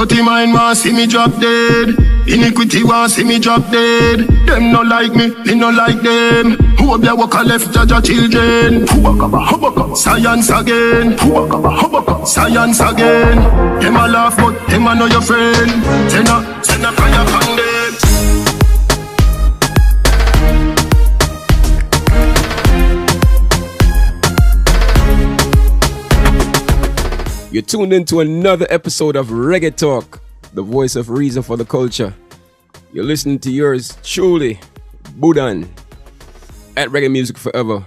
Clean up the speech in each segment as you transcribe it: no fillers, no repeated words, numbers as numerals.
Dirty mind want see me drop dead. Iniquity want see me drop dead. Them no like me no like them. Who up there walk a left Jaja children. Science again. Science again. Them a laugh but them a know your friend. Send a fire on them. You're tuned into another episode of Reggae Talk, the voice of reason for the culture. You're listening to yours truly, Budan, at Reggae Music Forever.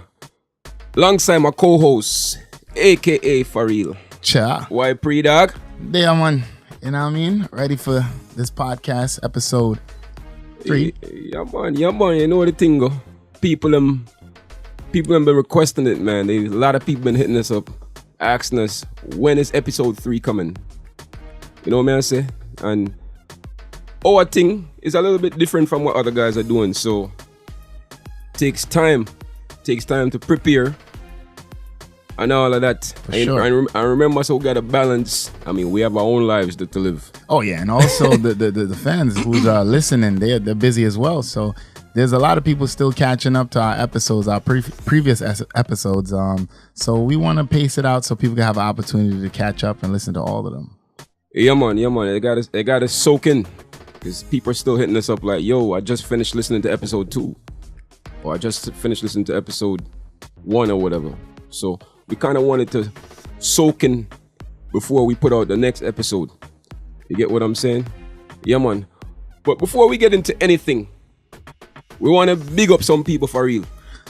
Alongside my co-host, aka Faril. Cha. Why pre-dog? There, man. You know what I mean? Ready for this podcast, episode 3. Yeah, man. You know the thing, go. People have been requesting it, man. A lot of people been hitting us up, asking us, when is episode 3 coming? You know what I say? And our thing is a little bit different from what other guys are doing, so takes time to prepare and all of that. Sure. I remember, so we got to balance. I mean, we have our own lives to live. Oh yeah, and also the fans who's listening, they're busy as well. So there's a lot of people still catching up to our episodes, our previous episodes. So we want to pace it out so people can have an opportunity to catch up and listen to all of them. Yeah, man. They got to soak in, because people are still hitting us up like, yo, I just finished listening to episode 2, or I just finished listening to episode 1 or whatever. So we kind of wanted to soak in before we put out the next episode. You get what I'm saying? Yeah, man. But before we get into anything, we want to big up some people for real.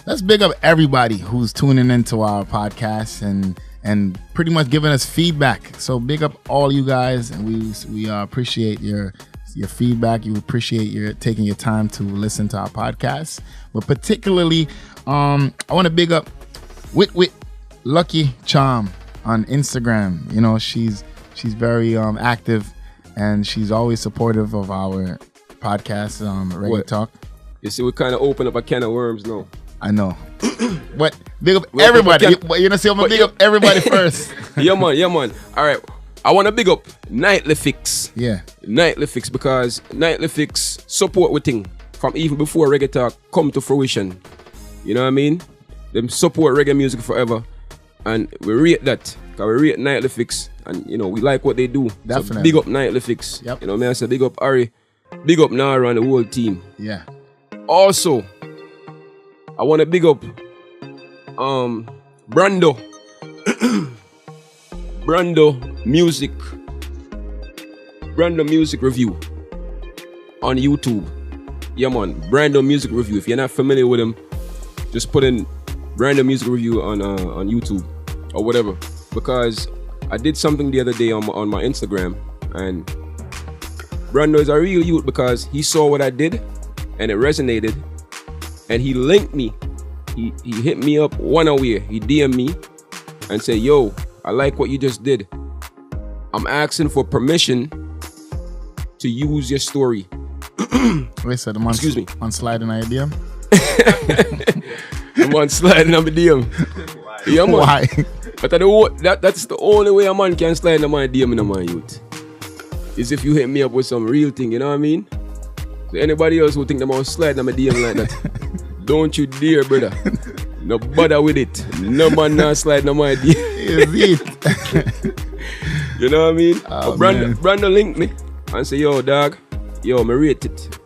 Let's big up everybody who's tuning into our podcast and pretty much giving us feedback. So big up all you guys, and we appreciate your feedback. You appreciate your taking your time to listen to our podcast. But particularly, I want to big up Wit Lucky Charm on Instagram. You know, she's very active, and she's always supportive of our podcast, Reggae Talk. You see, we kind of open up a can of worms now. I know. But big up everybody. You know, see, I'm going to big up everybody first. Yeah, man. All right. I want to big up Nightly Fix. Yeah. Nightly Fix, because Nightly Fix support with thing from even before Reggae Talk come to fruition. You know what I mean? Them support Reggae Music Forever. And we rate that. Because we rate Nightly Fix. And, you know, we like what they do. Definitely. So big up Nightly Fix. Yep. You know what I mean? I say big up Ari. Big up Nara and the whole team. Yeah. Also, I want to big up Brando. Brando Music Review on YouTube. Yeah, man. Brando Music Review. If you're not familiar with him, just put in Brando Music Review on YouTube or whatever. Because I did something the other day on my Instagram, and Brando is a real youth because he saw what I did and it resonated, and he linked me. He hit me up one away. He DM'd me and said, yo, I like what you just did. I'm asking for permission to use your story. Wait, so the man, excuse me. On sliding on your DM? The man sliding on my DM. Yeah, man. Why? But that's the only way a man can slide on my DM in my youth. Is if you hit me up with some real thing, you know what I mean? So anybody else who think they might slide on my DM like that, don't you dare, brother. No bother with it. No man not slide on my DM. Is it? You know what I mean? Oh, Brandon linked me and say, yo, dog, I rate it.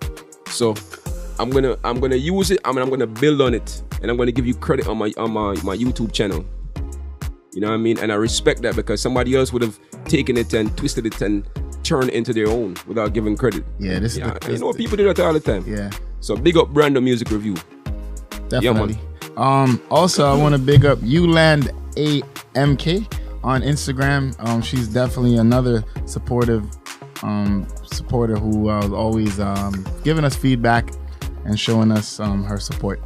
So I'm gonna use it. I'm gonna build on it, and I'm gonna give you credit on my YouTube channel. You know what I mean? And I respect that, because somebody else would have taken it and twisted it and turned it into their own without giving credit. Yeah, you know, people do that all the time. Yeah. So big up Brando Music Review. Definitely. Yeah, also, I want to big up Uland AMK on Instagram. She's definitely another supporter who always giving us feedback and showing us her support.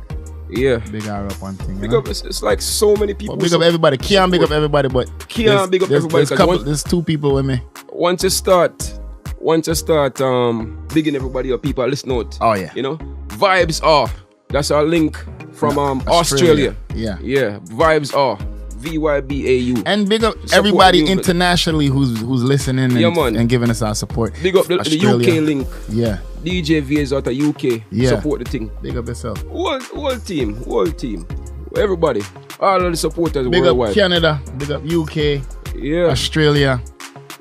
Yeah. Big her up on thing. Big up, it's like so many people. Well, big up everybody. Kian, big up everybody, but Kian, big up everybody. There's 2 people with me. Once you start bigging everybody up, people listen out. Oh yeah. You know? Vibes are. That's our link from Australia. Yeah. Yeah. Vibes are. VYBAU. And big up Support everybody movement. internationally who's listening Yeah, man. and giving us our support. Big up the UK link. Yeah. DJ V is out of UK. Yeah. Support the thing. Big up yourself. Whole team. Everybody. All of the supporters Big worldwide. up Canada. Big up UK. Yeah. Australia.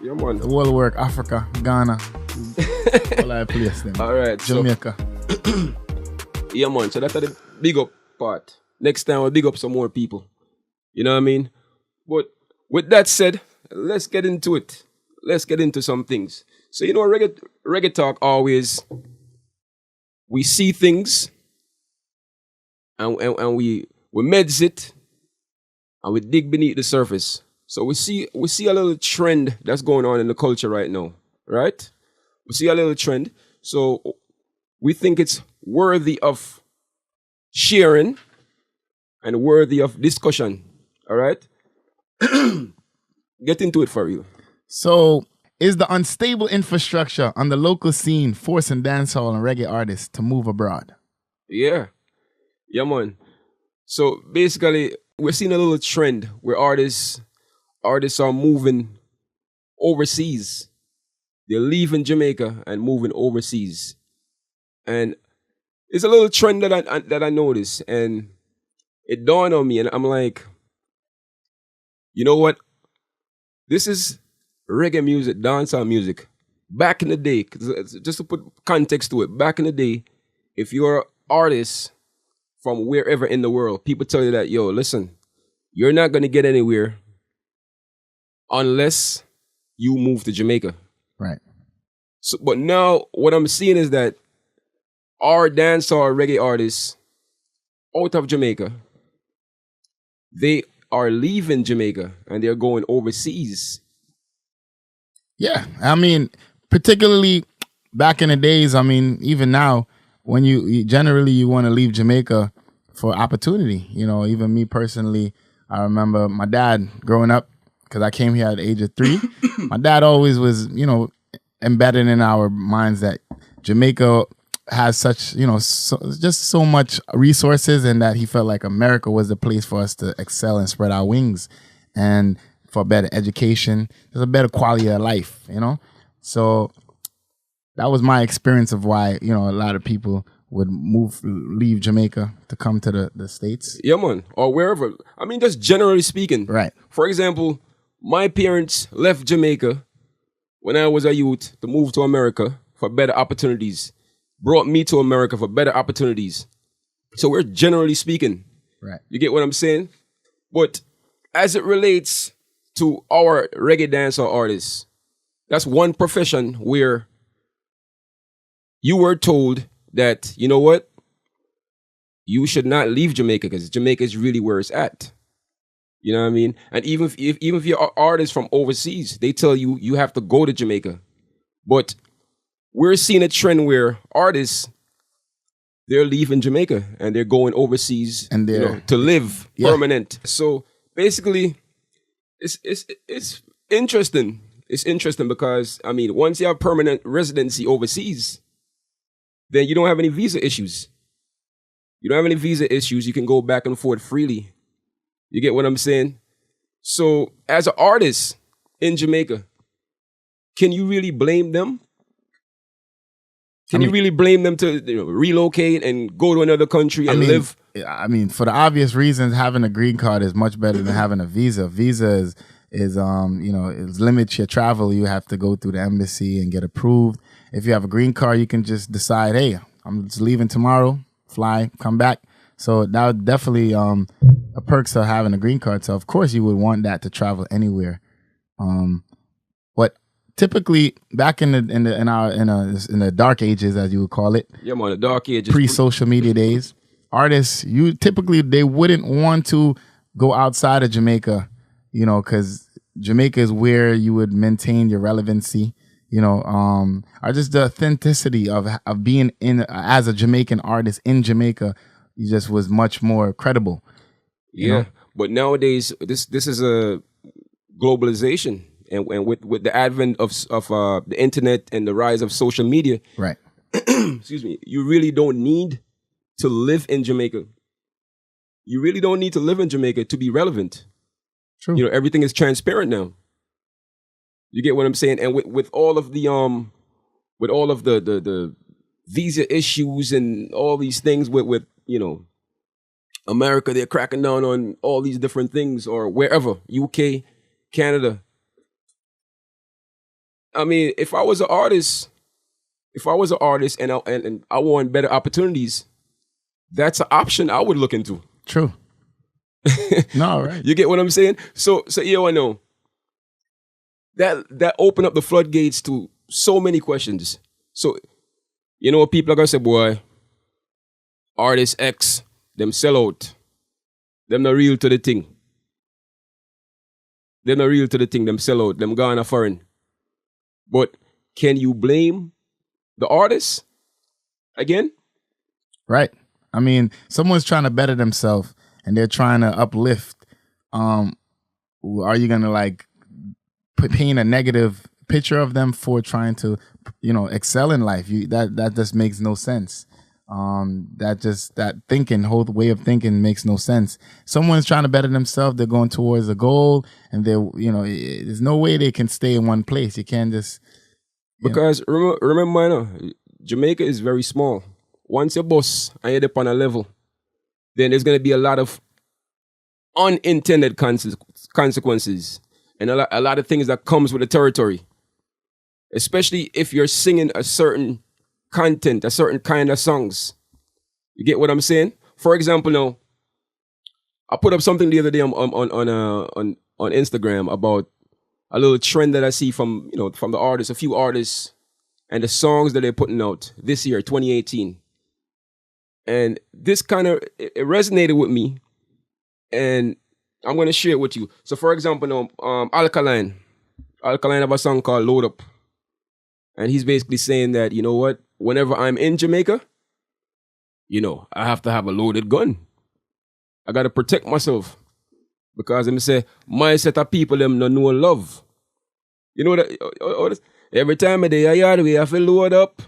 Yeah, man. The world work. Africa. Ghana. All I place them. All right. Jamaica. So, yeah, man. So that's the big up part. Next time we'll big up some more people. You know what I mean? But with that said, let's get into it. Let's get into some things. So, you know, reggae talk always, we see things and we meds it and we dig beneath the surface. So we see a little trend that's going on in the culture right now, right? We see a little trend. So we think it's worthy of sharing and worthy of discussion. All right? Get into it for you. So, is the unstable infrastructure on the local scene forcing dancehall and reggae artists to move abroad? Yeah. Yeah, man. So basically, we're seeing a little trend where artists are moving overseas. They're leaving Jamaica and moving overseas. And it's a little trend that I noticed. And it dawned on me, and I'm like, you know what? This is reggae music, dancehall music. Back in the day, just to put context to it, back in the day, if you're an artist from wherever in the world, people tell you that, yo, listen, you're not going to get anywhere unless you move to Jamaica. Right. So, but now what I'm seeing is that our dancehall reggae artists out of Jamaica, they are leaving Jamaica and they're going overseas. Yeah. I mean, particularly back in the days, I mean, even now, when you generally want to leave Jamaica for opportunity. You know, even me personally, I remember my dad growing up, because I came here at the age of 3. My dad always was, you know, embedded in our minds that Jamaica has such, you know, just so much resources, and that he felt like America was the place for us to excel and spread our wings, and for better education, there's a better quality of life, you know? So that was my experience of why, you know, a lot of people would leave Jamaica to come to the States. Yeah, man. Or wherever. I mean, just generally speaking. Right. For example, my parents left Jamaica when I was a youth to move to America for better opportunities. Brought me to America for better opportunities. So we're generally speaking. Right. You get what I'm saying? But as it relates to our reggae dancehall artists, that's one profession where you were told that, you know what? You should not leave Jamaica because Jamaica is really where it's at. You know what I mean? And even if you're artists from overseas, they tell you you have to go to Jamaica. But we're seeing a trend where artists, they're leaving Jamaica and they're going overseas and they're to live permanent. So basically, it's interesting. It's interesting because, I mean, once you have permanent residency overseas, then you don't have any visa issues. You don't have any visa issues. You can go back and forth freely. You get what I'm saying? So as an artist in Jamaica, can you really blame them? Can you really blame them to relocate and go to another country and live? I mean, for the obvious reasons, having a green card is much better than having a visa. Visa is it limits your travel. You have to go through the embassy and get approved. If you have a green card, you can just decide, hey, I'm just leaving tomorrow, fly, come back. So that would definitely a perks of having a green card. So of course you would want that to travel anywhere. But typically back in the dark ages, as you would call it, yeah, man, the dark ages, pre-social media days, artists they wouldn't want to go outside of Jamaica, you know, because Jamaica is where you would maintain your relevancy. You know, or just the authenticity of being as a Jamaican artist in Jamaica, you just was much more credible. You know? But nowadays this is a globalization, and with the advent of the internet and the rise of social media, right? Excuse me. You really don't need to live in Jamaica. You really don't need to live in Jamaica to be relevant. True. You know, everything is transparent now. You get what I'm saying? And with all of the visa issues and all these things with you know, America, they're cracking down on all these different things, or wherever, UK, Canada. I mean, if I was an artist and I want better opportunities, that's an option I would look into. True. No, right. You get what I'm saying? So I know that opened up the floodgates to so many questions. So, you know what people are gonna say, boy, artist X, them sell out. Them not real to the thing. Them sell out. Them gone a foreign. But can you blame the artist again? Right. I mean, someone's trying to better themselves and they're trying to uplift. Are you gonna like paint a negative picture of them for trying to, you know, excel in life? That just makes no sense. That whole way of thinking makes no sense. Someone's trying to better themselves. They're going towards a goal, and there's no way they can stay in one place. You can't just because remember, I know, Jamaica is very small. Once you're boss and you're up on a level, then there's going to be a lot of unintended consequences and a lot of things that comes with the territory, especially if you're singing a certain content, a certain kind of songs. You get what I'm saying? For example, now I put up something the other day on Instagram about a little trend that I see from the artists, a few artists, and the songs that they're putting out this year, 2018. And this kind of it resonated with me, and I'm going to share it with you. So, for example, now Alkaline have a song called "Load Up," and he's basically saying that, you know what, whenever I'm in Jamaica, I have to have a loaded gun. I got to protect myself because them say my set of people them no know love. You know that every time I day I yard we have to load up.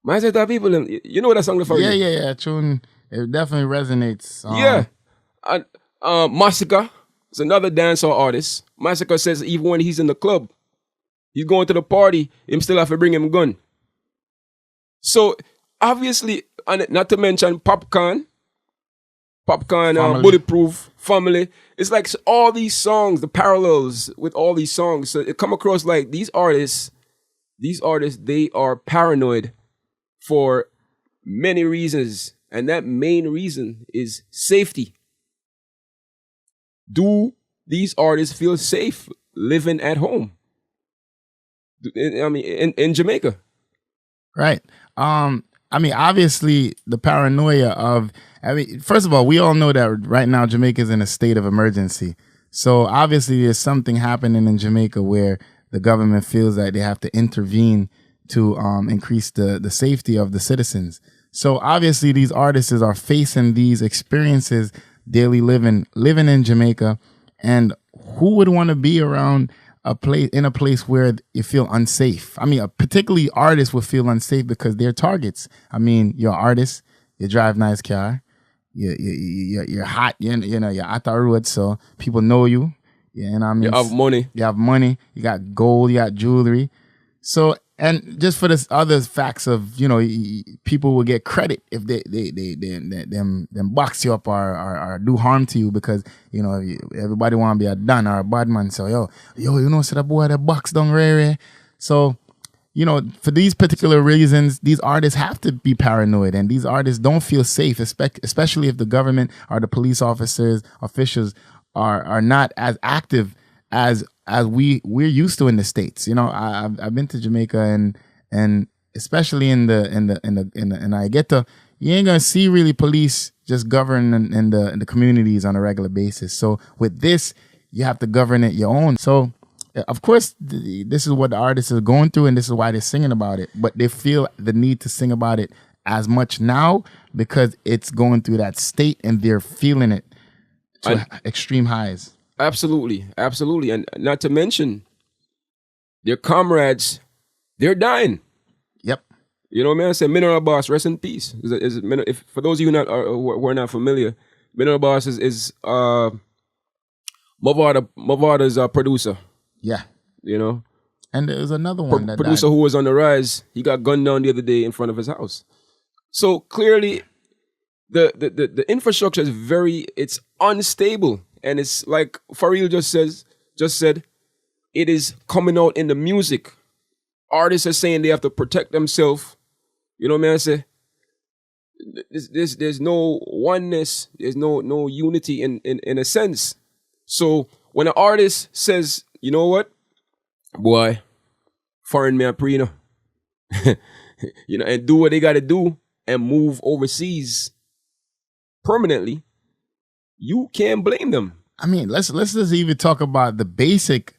My set of people them, you know that song for you? Yeah. Tune. It definitely resonates. Yeah. And Massacre is another dancehall artist. Massacre says even when he's in the club, he's going to the party, him still have to bring him a gun. So obviously, and not to mention Popcorn, Bulletproof, Family. It's like all these songs, the parallels with all these songs. So it come across like these artists, they are paranoid for many reasons. And that main reason is safety. Do these artists feel safe living at home? I mean, in Jamaica. Right. I mean, obviously, the paranoia of, first of all, we all know that right now Jamaica is in a state of emergency. So obviously, there's something happening in Jamaica where the government feels that they have to intervene to increase the safety of the citizens. So obviously, these artists are facing these experiences daily living in Jamaica. And who would want to be around a place where you feel unsafe? I mean, particularly artists would feel unsafe because they're targets. I mean, you're an artist, you drive nice car, you're hot, you're at the road, so people know you. Yeah, and I mean, you have money, you got gold, you got jewelry. So, and just for this other facts of, people will get credit if they box you up or do harm to you because, everybody want to be a Don or a bad man. So, so that boy that box down rare. So, for these particular reasons, these artists have to be paranoid and these artists don't feel safe, especially if the government or the police officers, officials are not as active as we're used to in the States. I've been to Jamaica and especially in I get to, you ain't gonna see really police just govern in the communities on a regular basis. So with this, you have to govern it your own. So of course, this is what the artists are going through, and this is why they're singing about it. But they feel the need to sing about it as much now because it's going through that state, and they're feeling it to extreme highs. Absolutely. And not to mention, their comrades, they're dying. Yep. You know what I mean? I say Mineral Boss, rest in peace. For those of you who are not familiar, Mineral Boss is Mavada's a producer. Yeah. You know, And there's another one that producer died. who was on the rise. He got gunned down the other day in front of his house. So clearly, the infrastructure is it's unstable, and it's like Fareil just said, it is coming out in the music. Artists are saying they have to protect themselves. You know what I say? There's no oneness. There's no unity in a sense. So when an artist says, you know what, boy, foreign me a pre, you know, you know, and do what they got to do and move overseas permanently, you can't blame them. I mean, let's just even talk about the basic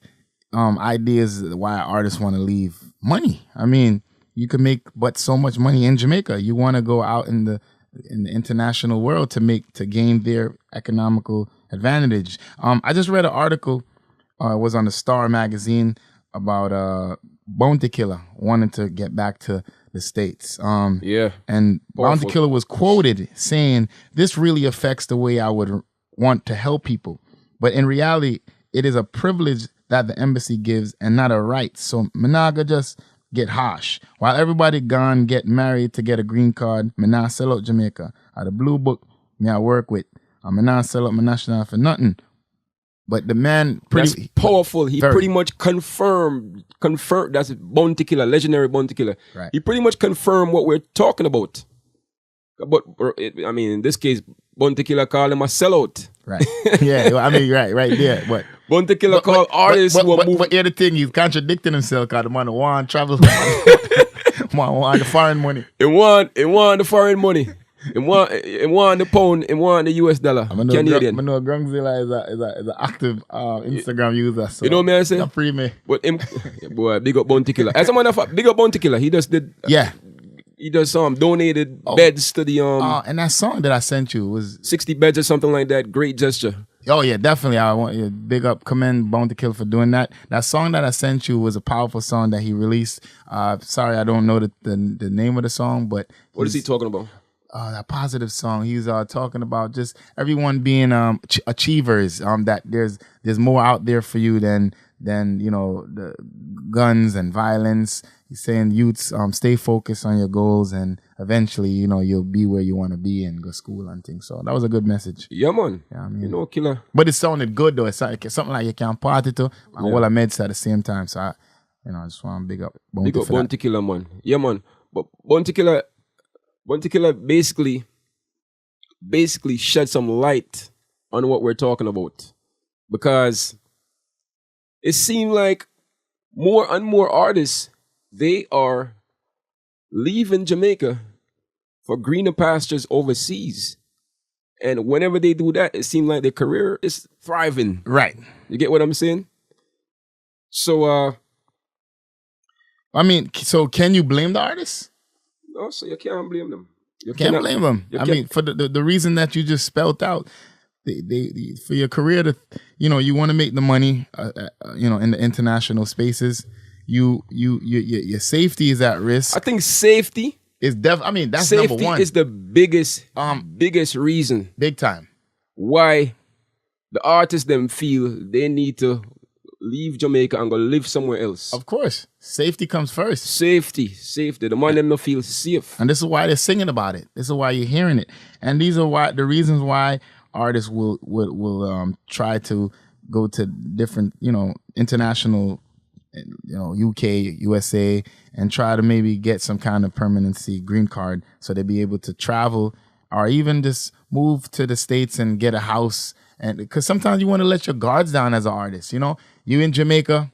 ideas why artists want to leave. Money. I mean, you can make but so much money in Jamaica. You want to go out in the international world to gain their economical advantage. I just read an article. It was on the Star magazine about Bounty Killer wanting to get back to the States. Yeah. And Powerful. Bounty Killer was quoted saying, "This really affects the way I would want to help people. But in reality, it is a privilege that the embassy gives and not a right. So Minaga just get harsh. While everybody gone get married to get a green card, me not sell out Jamaica. The blue book me I work with. Me not sell out my national for nothing." But the man That's powerful. He very. pretty much confirmed that's Bounty Killer, legendary Bounty Killer. Right. He pretty much confirmed what we're talking about. But I mean, in this case, Bounty Killer called him a sellout. Right. Yeah, I mean, right there. But Bounty Killer called artists who are moving. But the other thing, he's contradicting himself because the man want travel. want the foreign money. It want the foreign money. It want the pound. It want the US dollar. I know Canadian. Grungzilla is an active Instagram user. So You know what I say? not free me. But him, boy, big up Bounty Killer. As a matter of fact, big up Bounty Killer. He just did. Yeah. He does donated beds to the And that song that I sent you was 60 beds or something like that. Great gesture. Oh yeah, definitely. I want you big up, commend Bounty Killer for doing that. That song that I sent you was a powerful song that he released. Sorry, I don't know the name of the song, but What is he talking about? that positive song. He's talking about just everyone being achievers. That there's more out there for you than you know the guns and violence. He's saying youths stay focused on your goals, and eventually you know you'll be where you want to be and go school and things. So that was a good message. Yeah, man. Yeah, I mean, You know, Killer. but it sounded good though. It's like something like you can party to and all the meds at the same time. So I just want to big up Bounty Big up for that. Bounty Killer, man. Yeah, man. But Bounty Killer basically shed some light on what we're talking about, because it seemed like more and more artists, they are leaving Jamaica for greener pastures overseas. And whenever they do that, it seems like their career is thriving. Right. You get what I'm saying? So, I mean, so can you blame the artists? no, so you can't blame them. You Can't cannot- blame them. you I can't- mean, for the reason that you just spelled out, they for your career to, you know, you want to make the money, you know, in the international spaces. Your safety is at risk. I think safety I mean, that's number Safety one. is the biggest reason Big time. why the artists them feel they need to leave Jamaica and go live somewhere else. Of course, safety comes first. Safety. The man them not feel safe. And this is why they're singing about it. This is why you're hearing it. And these are the reasons why artists will try to go to different, you know, international, you know, UK, USA, and try to maybe get some kind of permanency green card so they'll be able to travel or even just move to the States and get a house. And because sometimes you want to let your guards down as an artist, you know, you in Jamaica,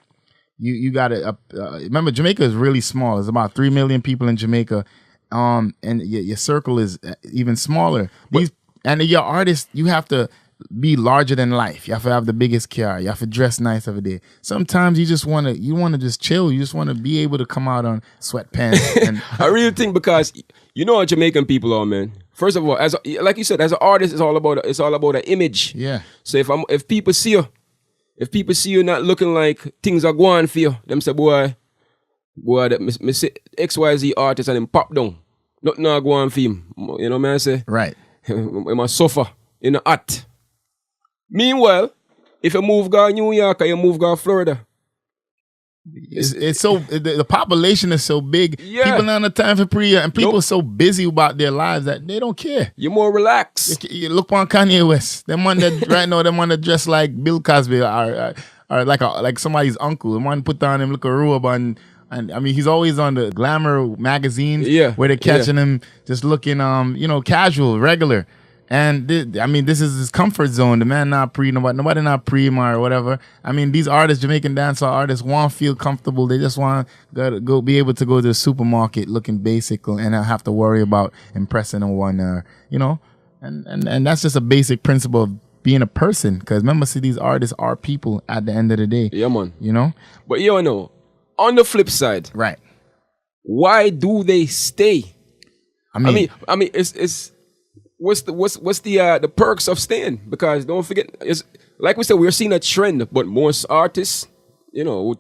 you got to remember Jamaica is really small. There's about 3 million people in Jamaica, and your circle is even smaller. And your artist, you have to be larger than life. You have to have the biggest car. You have to dress nice every day. Sometimes you just want to just chill. You just want to be able to come out on sweatpants. And I really think because you know how Jamaican people are, man. First of all, like you said, as an artist, it's all about an image. yeah, So if people see you not looking like things are going for you, them say, boy, that me see XYZ artist and him pop down. Nothing not going for him. You know what I say? right. He must suffer in the hot. Meanwhile, if you move go New York or you move go Florida. It's so the population is so big. Yeah. People not have time for prayer, and people Nope. are so busy about their lives that they don't care. You're more relaxed. You look on Kanye West. Them one that right now, them one that dress like Bill Cosby or like somebody's uncle. The one put on him look a robe and I mean he's always on the Glamour magazines. Yeah, where they're catching him just looking casual, regular. And this is his comfort zone. The man not nobody not pre him or whatever. I mean, these artists, Jamaican dancehall artists, want to feel comfortable. They just want to go be able to go to the supermarket looking basic and not have to worry about impressing no one, and that's just a basic principle of being a person. Because remember, see, these artists are people at the end of the day. Yeah, man. You know? But on the flip side, Right. why do they stay? I mean it's what's the perks of staying? Because don't forget, it's like we said, we're seeing a trend, but most artists,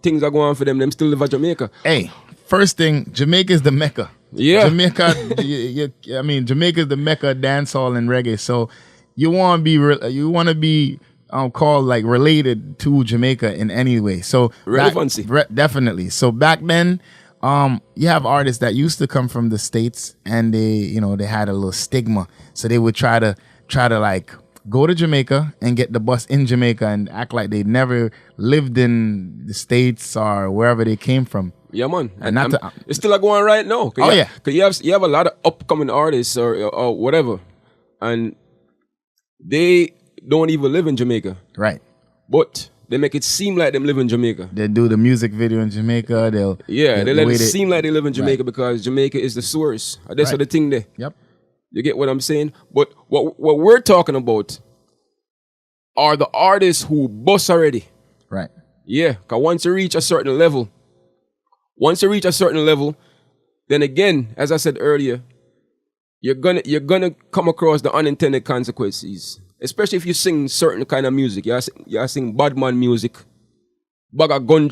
things are going on for them. Them still live at Jamaica. hey, first thing, Jamaica is the Mecca. Yeah. Jamaica. Jamaica is the Mecca of dancehall and reggae. So you want to be called like related to Jamaica in any way. So Relevancy. Definitely. So back then, you have artists that used to come from the States and they had a little stigma. So they would try to like go to Jamaica and get the bus in Jamaica and act like they never lived in the States or wherever they came from. Yeah, man. And it's still going right now. Yeah. Because you have a lot of upcoming artists or whatever, and they don't even live in Jamaica. Right. But they make it seem like them live in Jamaica. They do the music video in Jamaica. They let it seem like they live in Jamaica because Jamaica is the source. That's the thing there. Yep. You get what I'm saying? But what we're talking about are the artists who bust already. Right. Yeah, because once you reach a certain level, then again, as I said earlier, you're gonna come across the unintended consequences. Especially if you sing certain kind of music. You sing bad man music. Bag of gun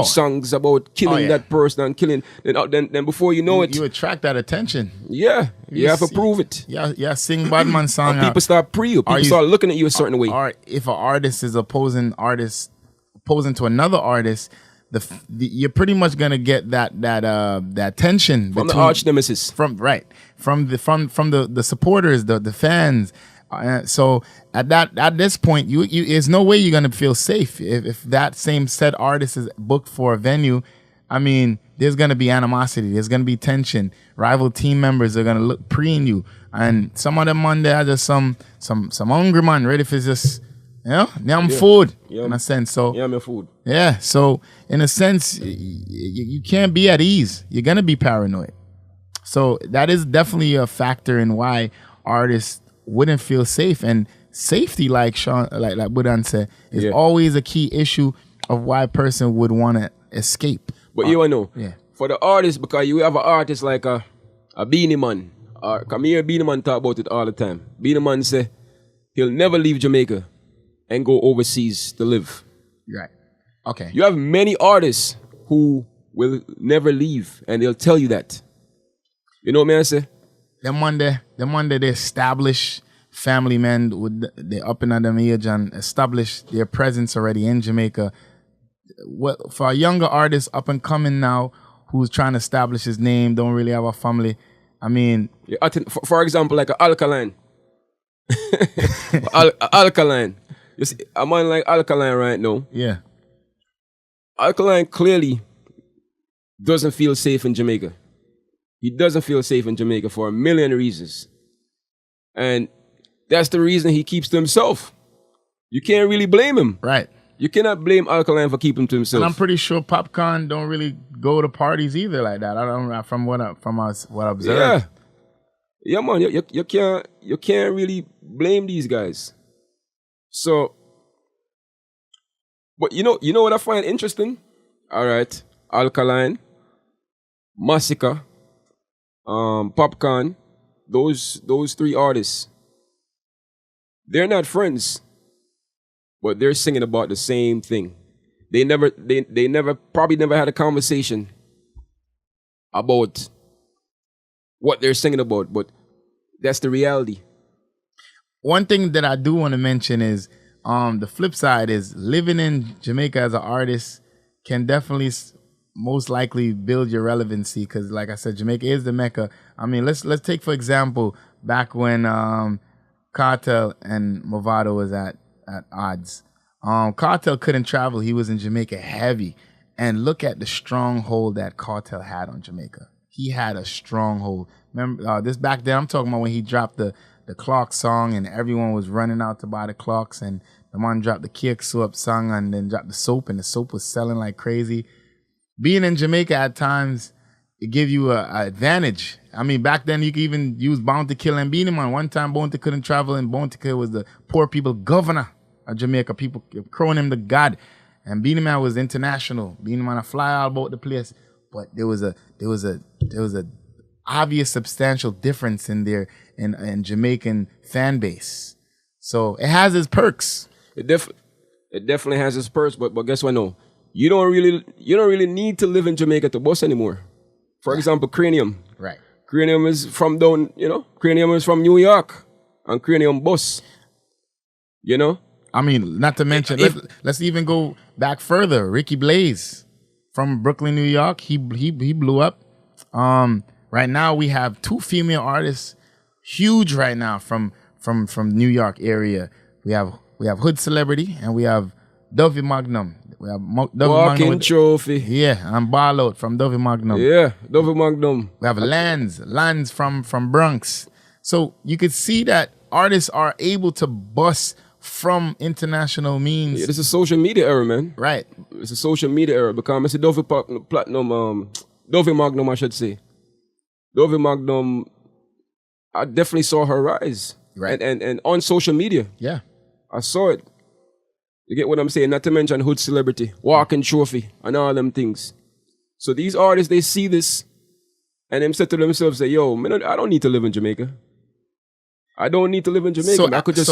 songs about killing that person and killing. Then before you know it, you attract that attention. Yeah, you have to prove it. Yeah, sing bad man song. And people start People start looking at you a certain way. Or if an artist is opposing to another artist, you're pretty much gonna get that tension from the arch nemesis. From the supporters, the fans. So at this point, you there's no way you're gonna feel safe if that same said artist is booked for a venue. I mean, there's gonna be animosity. There's gonna be tension. Rival team members are gonna look preying you, and some of them on there are just some hungry man ready for just food in a sense. So I'm food. Yeah. So in a sense, you can't be at ease. You're gonna be paranoid. So that is definitely a factor in why artists wouldn't feel safe, and safety, like Sean, like Budan said, is always a key issue of why a person would want to escape. But for the artist, because you have an artist like a Beanie Man, come here, Beanie Man talk about it all the time. Beanie Man say he'll never leave Jamaica and go overseas to live. Right. Okay. You have many artists who will never leave, and they'll tell you that. You know what I say? Them one day they establish family men, they up in them age and establish their presence already in Jamaica. What for a younger artist up and coming now who's trying to establish his name, don't really have a family. I mean, I think for example, like Alkaline. Alkaline. You see, I'm on like Alkaline right now. Yeah. Alkaline clearly doesn't feel safe in Jamaica. He doesn't feel safe in Jamaica for a million reasons. And that's the reason he keeps to himself. You can't really blame him. Right. You cannot blame Alkaline for keeping to himself. And I'm pretty sure Popcorn don't really go to parties either like that. I don't from what I observed. Yeah, man. You can't really blame these guys. So, but you know what I find interesting? All right, Alkaline, Massacre, Popcorn, those three artists, they're not friends, but they're singing about the same thing. They probably never had a conversation about what they're singing about, but that's the reality. One thing that I do want to mention is The flip side is living in Jamaica as an artist can definitely most likely build your relevancy because, like I said, Jamaica is the Mecca. I mean, let's take for example back when Cartel and Movado was at odds. Cartel couldn't travel; he was in Jamaica heavy, and look at the stronghold that Cartel had on Jamaica. He had a stronghold. Remember this back then? I'm talking about when he dropped the clock song and everyone was running out to buy the clocks, and the man dropped the Cake Soap song and then dropped the soap, and the soap was selling like crazy. Being in Jamaica at times, it give you a advantage. I mean, back then you could even use Bounty Killer and Beanie Man. One time Bounty couldn't travel, and Bounty Killer was the poor people governor of Jamaica. People crowing him the god, and Beanie Man was international. Beanie Man a fly all about the place, but there was a obvious substantial difference in their in Jamaican fan base. So it has its perks. It definitely has its perks, but guess what? No, you don't really need to live in Jamaica to bust anymore. For example, Cranium. Right. Cranium is from down, Cranium is from New York, and Cranium bus. I mean, not to mention, let's even go back further. Ricky Blaze from Brooklyn, New York. He blew up. Right now we have 2 female artists, huge right now from New York area. We have Hood Celebrity and we have Dovey Magnum. We have Dovey Walking Magnum Trophy. Yeah, and Ball Out from Dovey Magnum. Yeah, Dovey Magnum. We have Lands from Bronx. So you could see that artists are able to bust from international means. Yeah, this is social media era, man. Right. It's a social media era because I see Dovey Magnum, I should say. Dovey Magnum, I definitely saw her rise. Right. And on social media. Yeah. I saw it. You get what I'm saying? Not to mention Hood Celebrity, Walking Trophy, and all them things. So these artists, they see this, and them say to themselves, say, yo, man, I don't need to live in Jamaica. I don't need to live in Jamaica. So,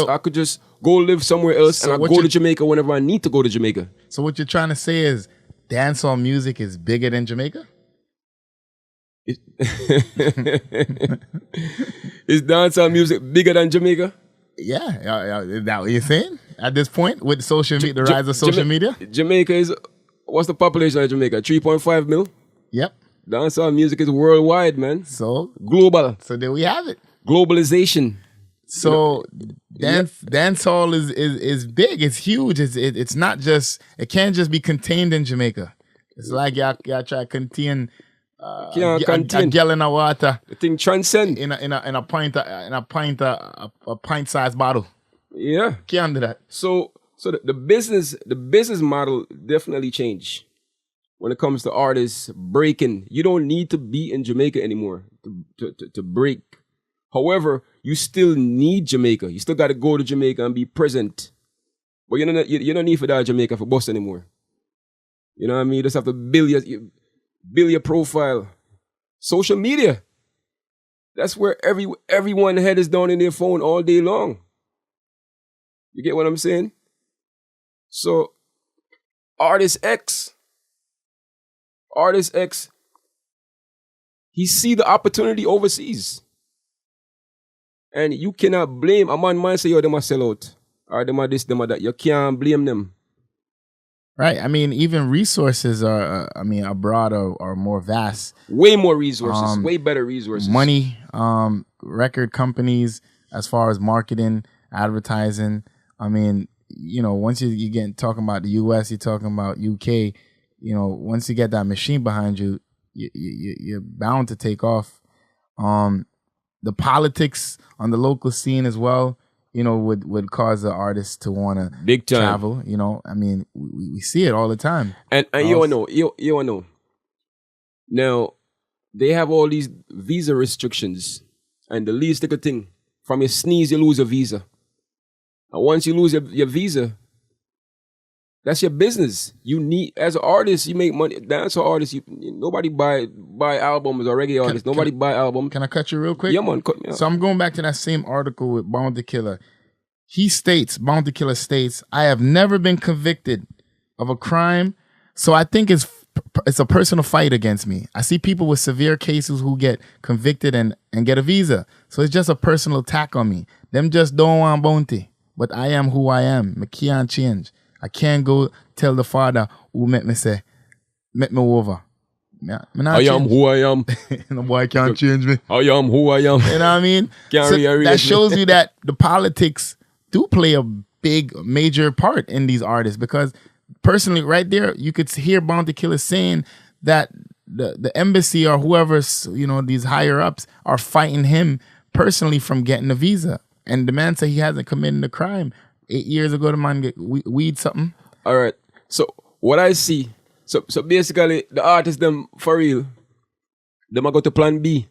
I could just go live somewhere else, and I go to Jamaica whenever I need to go to Jamaica. So what you're trying to say is dancehall music is bigger than Jamaica? Is dancehall music bigger than Jamaica? Yeah, is that what you're saying? At this point, with social media, the rise of social media? Jamaica is, what's the population of Jamaica? 3.5 mil? Yep. Dancehall music is worldwide, man. So? Global. So there we have it. Globalization. So dancehall is big. It's huge. It's not just, it can't just be contained in Jamaica. It's like y'all try to contain a gallon of water. The thing transcend in a pint sized bottle. Yeah, Can't do that. So the business model definitely changed when it comes to artists breaking. You don't need to be in Jamaica anymore to break. However, you still need Jamaica. You still got to go to Jamaica and be present. But you don't need for that Jamaica for boss anymore. You know what I mean? You just have to build your profile. Social media. That's where everyone head is down in their phone all day long. You get what I'm saying? So, Artist X, he see the opportunity overseas. And you cannot blame a man say, yo, them a sell out. Or them a this, them a that. You can't blame them. Right. I mean, even resources are, abroad are more vast. Way more resources. Way better resources. Money, record companies, as far as marketing, advertising. I mean, once you get talking about the US, you're talking about UK, once you get that machine behind you, you're bound to take off. The politics on the local scene as well, would cause the artists to want to big time travel. I mean, we see it all the time. And you know. Now, they have all these visa restrictions, and the least little thing, from your sneeze, you lose your visa. And once you lose your visa, that's your business. You need, as an artist, you make money. Dancehall artists, nobody buy albums, or reggae artists. Nobody buy albums. Can I cut you real quick? Yeah, man, cut me out. So I'm going back to that same article with Bounty Killer. Bounty Killer states, I have never been convicted of a crime, so I think it's a personal fight against me. I see people with severe cases who get convicted and get a visa. So it's just a personal attack on me. Them just don't want bounty. but I am who I am. I can't change. I can't go tell the father who make me over. I am who I am. The boy can't change me. I am who I am. You know what I mean? That shows you that the politics do play a big, major part in these artists, because personally, right there, you could hear Bounty Killer saying that the embassy or whoever's, these higher ups are fighting him personally from getting a visa. And the man said he hasn't committed a crime. 8 years ago, the man get weed something. All right. So what I see, so basically the artists them for real, them are go to plan B.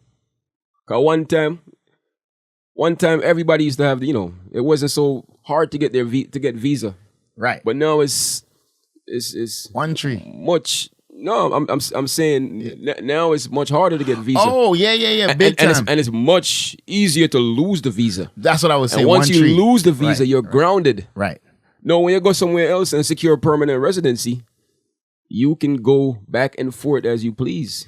Cause one time everybody used to have it wasn't so hard to get get visa. Right. But now it's one tree. Much. No, I'm saying now it's much harder to get visa. Oh yeah, big time. And it's much easier to lose the visa. That's what I was saying. And once you lose the visa, you're grounded. Right. No, when you go somewhere else and secure permanent residency, you can go back and forth as you please.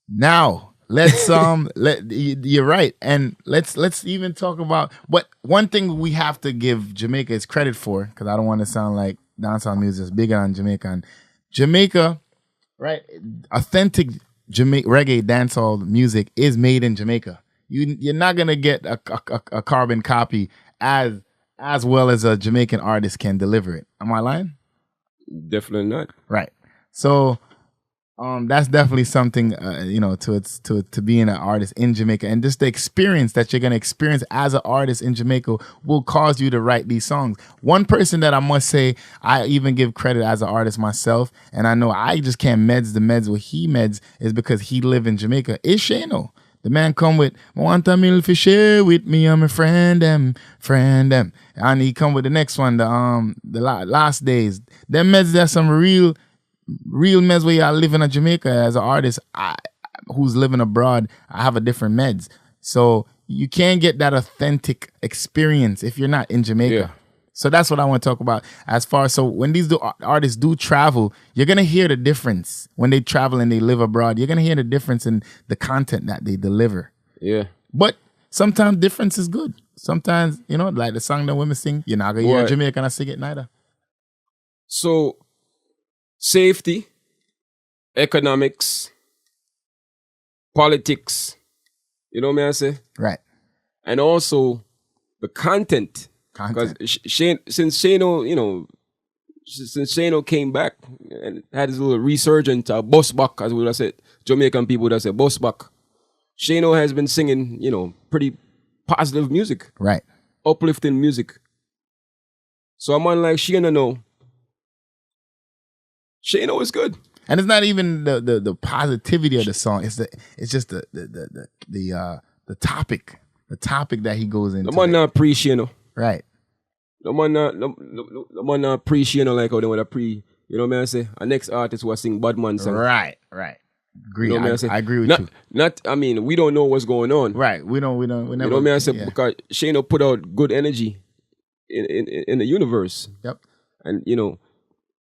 Now let's you're right, and let's even talk about. But one thing we have to give Jamaica is credit for, because I don't want to sound like dancehall music is bigger on Jamaica. And Jamaica. Right, authentic reggae dancehall music is made in Jamaica. You're not gonna get a carbon copy as well as a Jamaican artist can deliver it. Am I lying? Definitely not. Right. So, that's definitely something to being an artist in Jamaica, and just the experience that you're gonna experience as an artist in Jamaica will cause you to write these songs. One person that I must say I even give credit as an artist myself, and I know I just can't meds what he meds is because he live in Jamaica, is Shano. The man come with want a meal for share with me, I'm a friend them, and he come with the next one, the last days. Them meds, there's some real meds where y'all living in Jamaica as an artist who's living abroad. I have a different meds. So you can't get that authentic experience if you're not in Jamaica. Yeah. So that's what I want to talk about as far. So when these artists do travel, you're going to hear the difference. When they travel and they live abroad, you're going to hear the difference in the content that they deliver. Yeah. But sometimes difference is good. Sometimes, like the song that women sing, you're not going to hear Jamaica and I sing it neither. So safety, economics, politics, you know what I say? Right. And also the content. Because since Shano came back and had his little resurgence, bus back, as we would have said, Jamaican people would have said, bus back. Shano has been singing, pretty positive music. Right. Uplifting music. So a man like Shano is good. And it's not even the positivity of the song. It's just the topic. The topic that he goes into. The man not pre-Shano. Right. The man not pre-Shano like how they want to pre, you know what I say? Our next artist was sing Badman song. Right. Agree. You know I agree with you. We don't know what's going on. Right. We never. You know what I say? Yeah. Because Shano put out good energy in the universe. Yep. And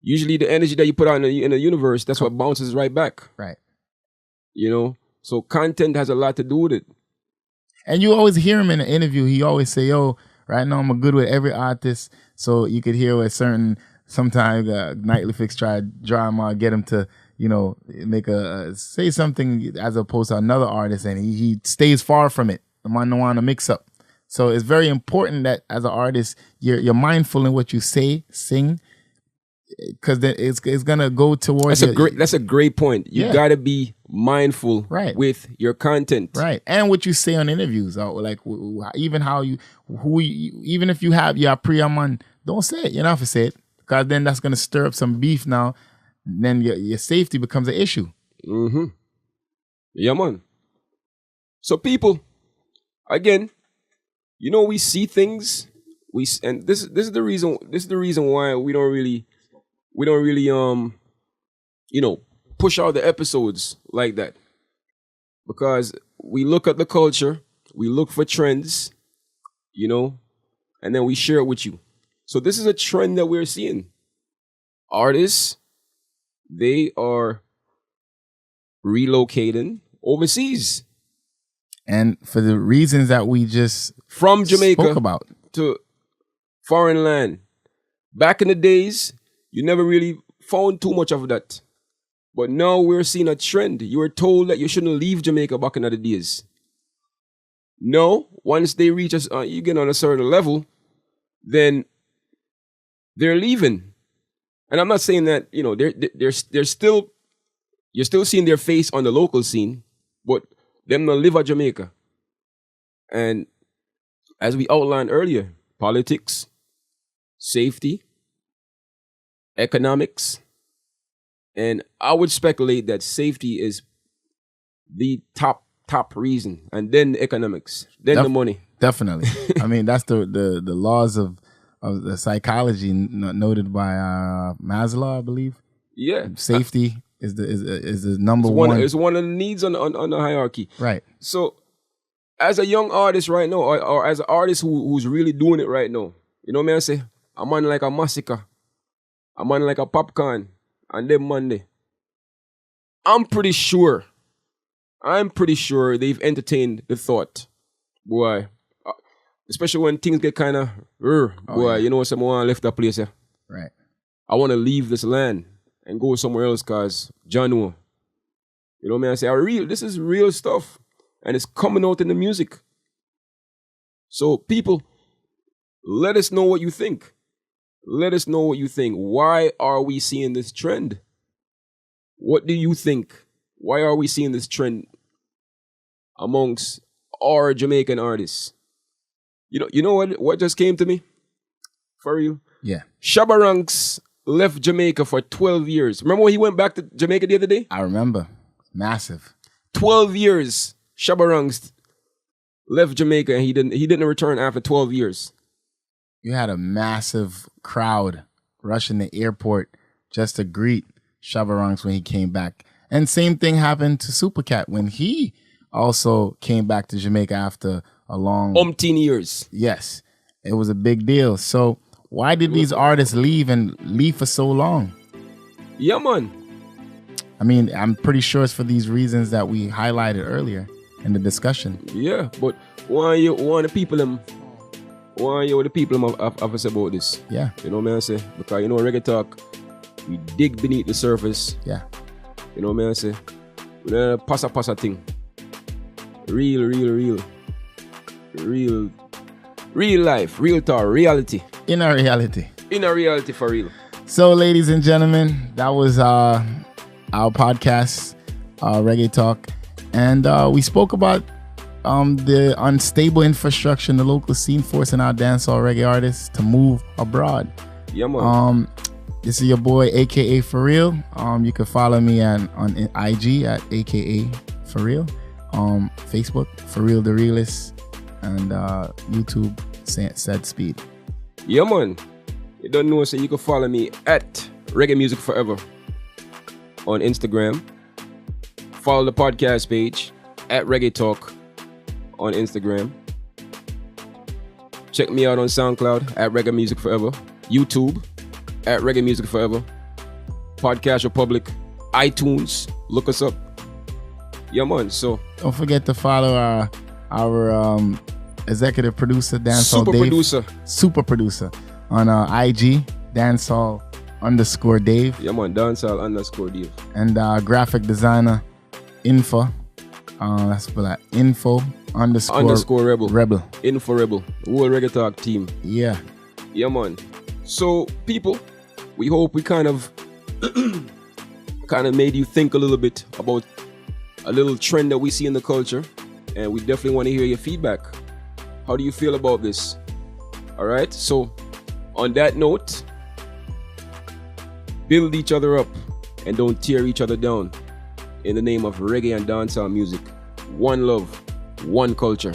usually the energy that you put out in the universe, that's what bounces right back. Right. So content has a lot to do with it. And you always hear him in an interview. He always say, "Yo, right now I'm good with every artist." So you could hear with sometimes Nightly Fix try to draw him out, get him to, make say something as opposed to another artist, and he stays far from it. The man don't want to mix up. So it's very important that as an artist, you're mindful in what you say, sing, because it's gonna go towards. That's a great point. You gotta be mindful, right, with your content, right, and what you say on interviews. Like even how even if you have your pre-man, don't say it. You're not to say it, because then that's gonna stir up some beef. Now, then your safety becomes an issue. Mm-hmm. Yeah, man. So people, again, we see things. And this is the reason. This is the reason why we don't really push out the episodes like that, because we look at the culture, we look for trends, and then we share it with you. So this is a trend that we're seeing. Artists, they are relocating overseas, and for the reasons that we just from Jamaica spoke about to foreign land. Back in the days, you never really found too much of that. But now we're seeing a trend. You were told that you shouldn't leave Jamaica back in the days. No, once they reach us, you get on a certain level, then they're leaving. And I'm not saying that, you know, they're still, you're still seeing their face on the local scene, but them not live at Jamaica. And as we outlined earlier, politics, safety, economics, and I would speculate that safety is the top reason, and then the economics, then the money. Definitely. I mean, that's the laws of the psychology noted by Maslow, I believe. Yeah, safety is the number one. It's one of the needs on the hierarchy. Right. So, as a young artist right now, or as an artist who's really doing it right now, you know what I say? I'm on like a massacre. I'm on like a popcorn. And then Monday. I'm pretty sure they've entertained the thought, boy. Especially when things get kind of, boy, you know, someone left that place. Right. I want to leave this land and go somewhere else because Janu. You know what I say? This is real stuff. And it's coming out in the music. So people, let us know what you think. Let us know what you think. Why are we seeing this trend? What do you think? Why are we seeing this trend amongst our Jamaican artists? You know what just came to me? For you? Yeah. Shabba Ranks left Jamaica for 12 years. Remember when he went back to Jamaica the other day? I remember. Massive. 12 years. Shabba Ranks left Jamaica and he didn't return after 12 years. You had a massive crowd rushing the airport just to greet Shabba Ranks when he came back. And same thing happened to Supercat when he also came back to Jamaica after a long... umpteen years. Yes. It was a big deal. So why did these artists leave and leave for so long? Yeah, man. I mean, I'm pretty sure it's for these reasons that we highlighted earlier in the discussion. Yeah, but why the people have us about this? Yeah. You know what I say? Because you know Reggae Talk, we dig beneath the surface. Yeah. You know what I say? We pass a thing. Real life, real talk, reality. In a reality for real. So, ladies and gentlemen, that was our podcast, Reggae Talk. And we spoke about the unstable infrastructure in the local scene forcing our dancehall reggae artists to move abroad. Yeah, man. This is your boy, aka For Real. You can follow me on IG at aka For Real. Facebook, For Real the Realist, and YouTube, Said Speed. Yeah, man. You don't know, so you can follow me at Reggae Music Forever on Instagram. Follow the podcast page at Reggae Talk on Instagram. Check me out on SoundCloud at Reggae Music Forever. YouTube at Reggae Music Forever. Podcast Republic. iTunes. Look us up. Yeah, man. So don't forget to follow our executive producer, Dancehall Dave. Super producer on IG, Dancehall_Dave. Yeah, man. Dancehall_Dave. And graphic designer, Info. Let's put that Info_Rebel. Info Rebel. Whole Reggae Talk team. Yeah. Yeah, man. So, people, we hope we kind of made you think a little bit about a little trend that we see in the culture, and we definitely want to hear your feedback. How do you feel about this? All right. So, on that note, build each other up and don't tear each other down. In the name of reggae and dancehall music, one love, one culture.